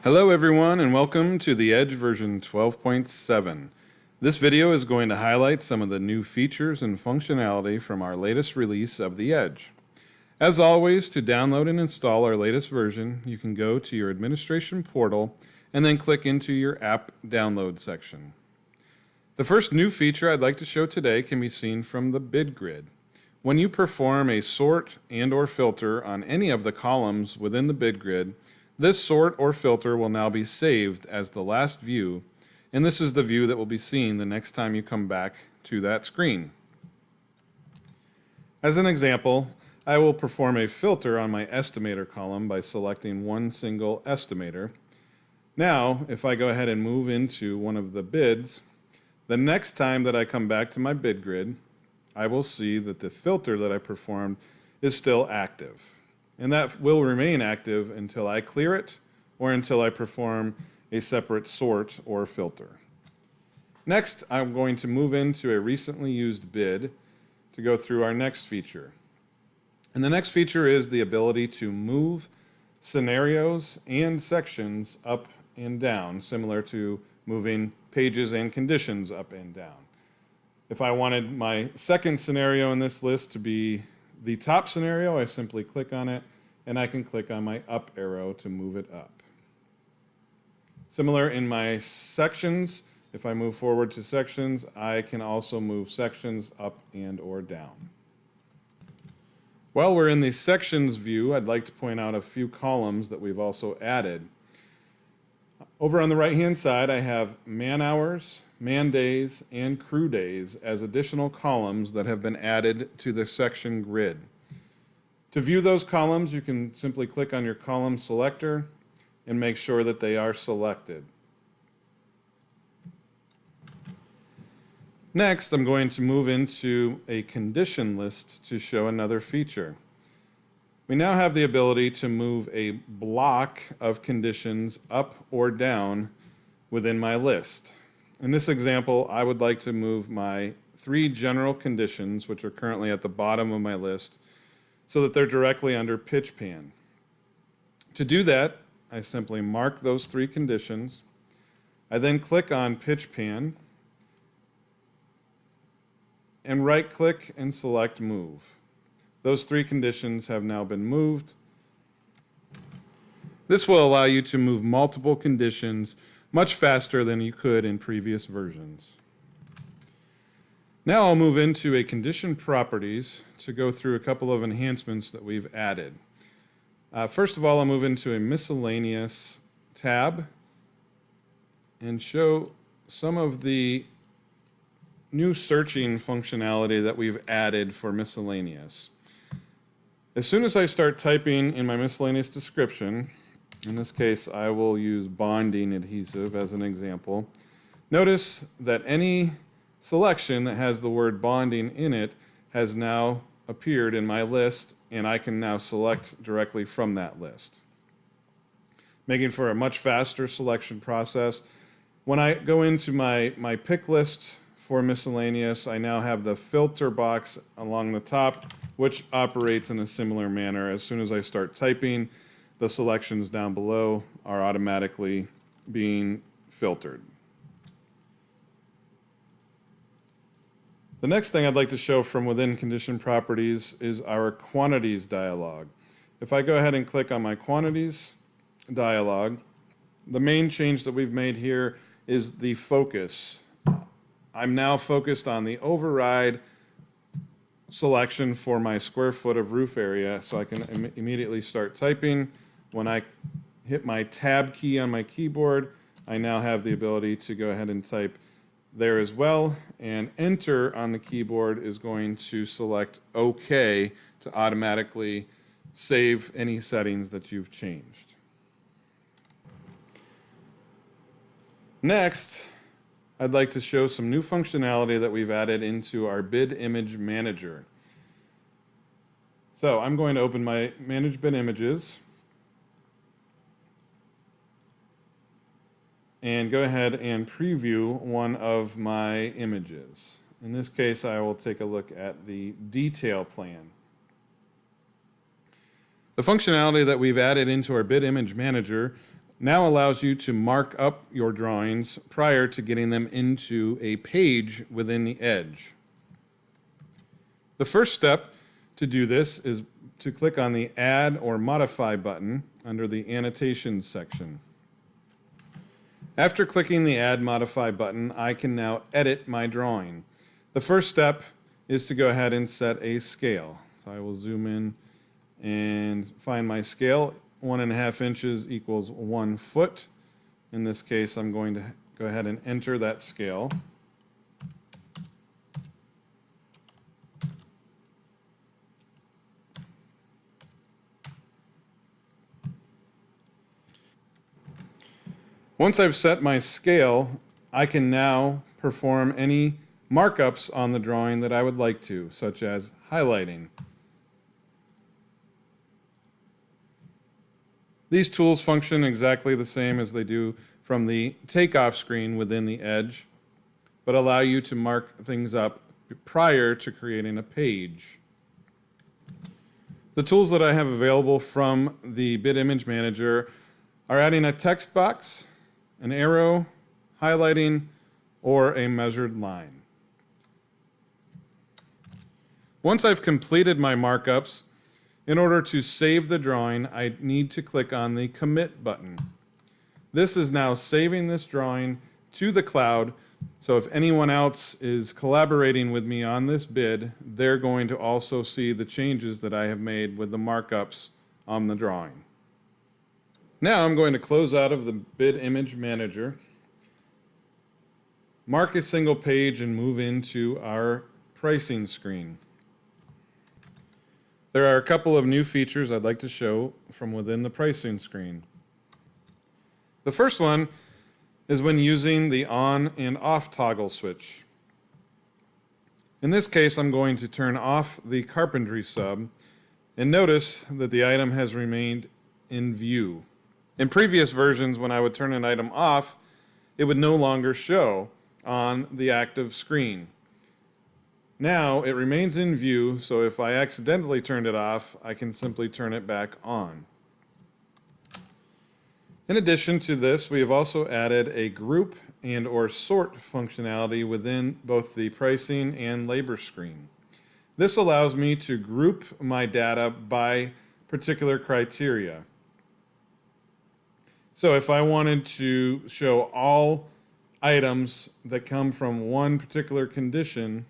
Hello everyone and welcome to the Edge version 12.7. This video is going to highlight some of the new features and functionality from our latest release of the Edge. As always, to download and install our latest version, you can go to your administration portal and then click into your app download section. The first new feature I'd like to show today can be seen from the bid grid. When you perform a sort and/or filter on any of the columns within the bid grid, this sort or filter will now be saved as the last view, and this is the view that will be seen the next time you come back to that screen. As an example, I will perform a filter on my estimator column by selecting one single estimator. Now, if I go ahead and move into one of the bids, the next time that I come back to my bid grid, I will see that the filter that I performed is still active. And that will remain active until I clear it or until I perform a separate sort or filter. Next, I'm going to move into a recently used bid to go through our next feature. And the next feature is the ability to move scenarios and sections up and down, similar to moving pages and conditions up and down. If I wanted my second scenario in this list to be the top scenario, I simply click on it, and I can click on my up arrow to move it up. Similar in my sections, if I move forward to sections, I can also move sections up and or down. While we're in the sections view, I'd like to point out a few columns that we've also added. Over on the right-hand side, I have man hours, man days, and crew days as additional columns that have been added to the section grid. To view those columns, you can simply click on your column selector and make sure that they are selected. Next, I'm going to move into a condition list to show another feature. We now have the ability to move a block of conditions up or down within my list. In this example, I would like to move my 3 general conditions, which are currently at the bottom of my list, so that they're directly under pitch pan. To do that, I simply mark those 3 conditions. I then click on pitch pan and right-click and select move. Those 3 conditions have now been moved. This will allow you to move multiple conditions much faster than you could in previous versions. Now I'll move into a condition properties to go through a couple of enhancements that we've added. First of all, I'll move into a miscellaneous tab and show some of the new searching functionality that we've added for miscellaneous. As soon as I start typing in my miscellaneous description, in this case I will use bonding adhesive as an example, notice that any selection that has the word bonding in it has now appeared in my list, and I can now select directly from that list, making for a much faster selection process. When I go into my pick list for miscellaneous, I now have the filter box along the top, which operates in a similar manner. As soon as I start typing, the selections down below are automatically being filtered. The next thing I'd like to show from within condition properties is our quantities dialog. If I go ahead and click on my quantities dialog, the main change that we've made here is the focus. I'm now focused on the override selection for my square foot of roof area, so I can immediately start typing. When I hit my tab key on my keyboard, I now have the ability to go ahead and type there as well, and enter on the keyboard is going to select OK to automatically save any settings that you've changed. Next, I'd like to show some new functionality that we've added into our bid image manager. So I'm going to open my manage bid images and go ahead and preview one of my images. In this case, I will take a look at the detail plan. The functionality that we've added into our bid image manager now allows you to mark up your drawings prior to getting them into a page within the Edge. The first step to do this is to click on the Add or Modify button under the Annotations section. After clicking the Add Modify button, I can now edit my drawing. The first step is to go ahead and set a scale. So I will zoom in and find my scale. 1.5 inches equals 1 foot. In this case, I'm going to go ahead and enter that scale. Once I've set my scale, I can now perform any markups on the drawing that I would like to, such as highlighting. These tools function exactly the same as they do from the takeoff screen within the Edge, but allow you to mark things up prior to creating a page. The tools that I have available from the Bid Image Manager are adding a text box, an arrow, highlighting, or a measured line. Once I've completed my markups, in order to save the drawing, I need to click on the Commit button. This is now saving this drawing to the cloud, so if anyone else is collaborating with me on this bid, they're going to also see the changes that I have made with the markups on the drawing. Now I'm going to close out of the Bid Image Manager, mark a single page, and move into our pricing screen. There are a couple of new features I'd like to show from within the pricing screen. The first one is when using the on and off toggle switch. In this case, I'm going to turn off the carpentry sub, and notice that the item has remained in view. In previous versions, when I would turn an item off, it would no longer show on the active screen. Now it remains in view, so if I accidentally turned it off, I can simply turn it back on. In addition to this, we have also added a group and or sort functionality within both the pricing and labor screen. This allows me to group my data by particular criteria. So if I wanted to show all items that come from one particular condition,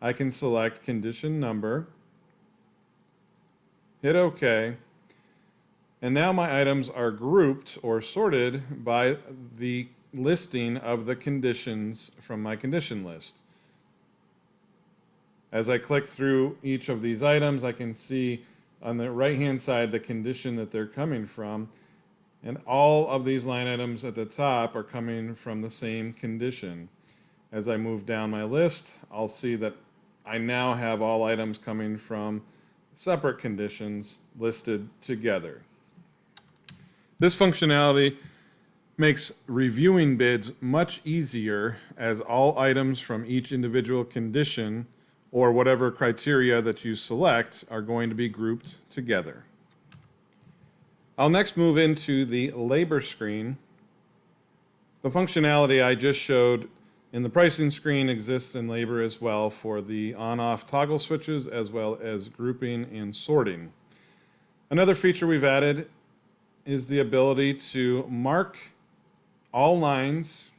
I can select condition number, hit OK, and now my items are grouped or sorted by the listing of the conditions from my condition list. As I click through each of these items, I can see on the right-hand side the condition that they're coming from, and all of these line items at the top are coming from the same condition. As I move down my list, I'll see that I now have all items coming from separate conditions listed together. This functionality makes reviewing bids much easier, as all items from each individual condition or whatever criteria that you select are going to be grouped together. I'll next move into the labor screen. The functionality I just showed in the pricing screen exists in labor as well for the on-off toggle switches, as well as grouping and sorting. Another feature we've added is the ability to mark all lines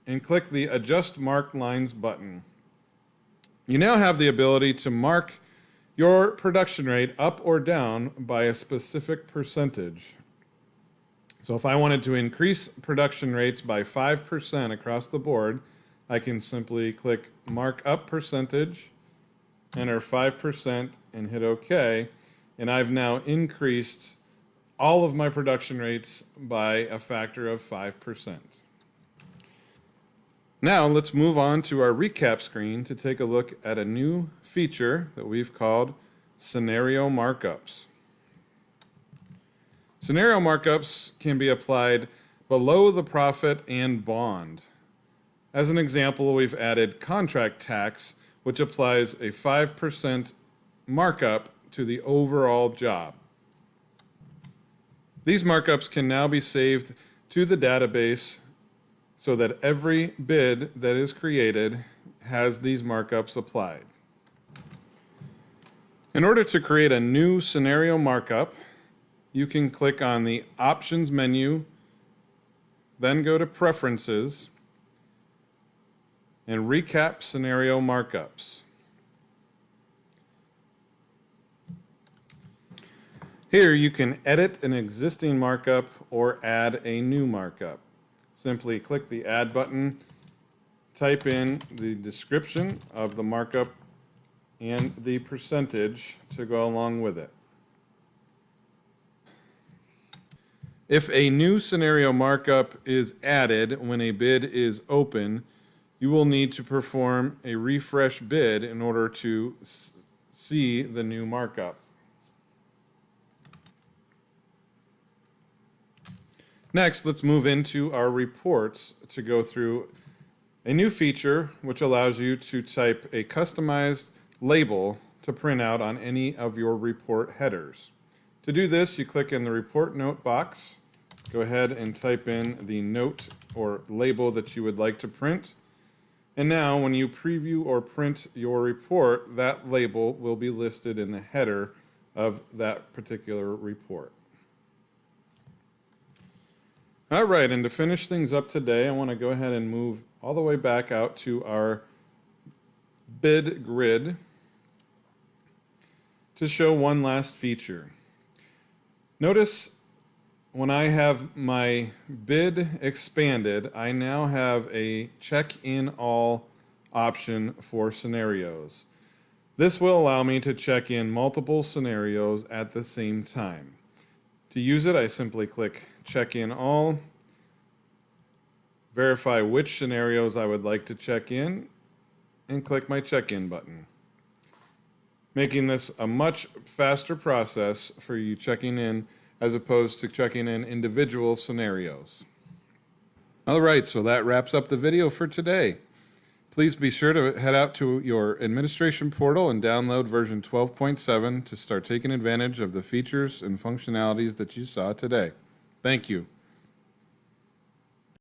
and click the Adjust Marked Lines button. You now have the ability to mark your production rate up or down by a specific percentage. So if I wanted to increase production rates by 5% across the board, I can simply click Mark Up Percentage, enter 5%, and hit OK, and I've now increased all of my production rates by a factor of 5%. Now let's move on to our recap screen to take a look at a new feature that we've called Scenario Markups. Scenario markups can be applied below the profit and bond. As an example, we've added contract tax, which applies a 5% markup to the overall job. These markups can now be saved to the database so that every bid that is created has these markups applied. In order to create a new scenario markup, you can click on the Options menu, then go to Preferences, and Recap Scenario Markups. Here you can edit an existing markup or add a new markup. Simply click the Add button, type in the description of the markup and the percentage to go along with it. If a new scenario markup is added when a bid is open, you will need to perform a refresh bid in order to see the new markup. Next, let's move into our reports to go through a new feature which allows you to type a customized label to print out on any of your report headers. To do this, you click in the report note box, go ahead and type in the note or label that you would like to print. And now when you preview or print your report, that label will be listed in the header of that particular report. All right, and to finish things up today, I want to go ahead and move all the way back out to our bid grid to show one last feature. Notice when I have my bid expanded, I now have a check in all option for scenarios. This will allow me to check in multiple scenarios at the same time. To use it, I simply click Check in all, verify which scenarios I would like to check in, and click my check-in button, making this a much faster process for you checking in as opposed to checking in individual scenarios. All right, so that wraps up the video for today. Please be sure to head out to your administration portal and download version 12.7 to start taking advantage of the features and functionalities that you saw today. Thank you.